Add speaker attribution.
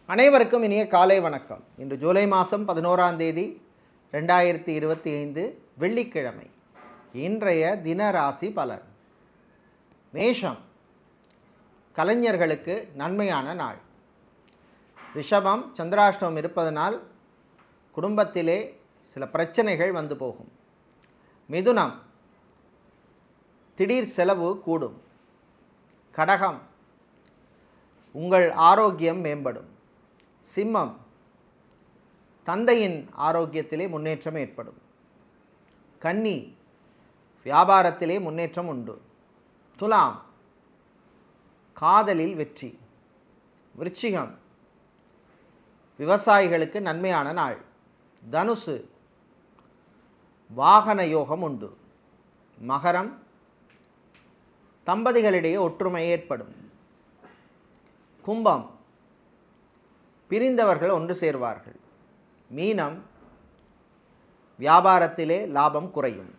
Speaker 1: அனைவருக்கும் இனிய காலை வணக்கம். இன்று ஜூலை மாதம் 11ஆம் தேதி 2025 வெள்ளிக்கிழமை. இன்றைய தினராசி பலன். மேஷம், கலைஞர்களுக்கு நன்மையான நாள். ரிஷபம், சந்திராஷ்டமம் இருப்பதனால் குடும்பத்திலே சில பிரச்சனைகள் வந்து போகும். மிதுனம், திடீர் செலவு கூடும். கடகம், உங்கள் ஆரோக்கியம் மேம்படும். சிம்மம், தந்தையின் ஆரோக்கியத்திலே முன்னேற்றம் ஏற்படும். கன்னி, வியாபாரத்திலே முன்னேற்றம் உண்டு. துலாம், காதலில் வெற்றி. விருச்சிகம், விவசாயிகளுக்கு நன்மையான நாள். தனுசு, வாகன யோகம் உண்டு. மகரம், தம்பதிகளிடையே ஒற்றுமை ஏற்படும். கும்பம், பிரிந்தவர்கள் ஒன்று சேர்வார்கள். மீனம், வியாபாரத்திலே லாபம் குறையும்.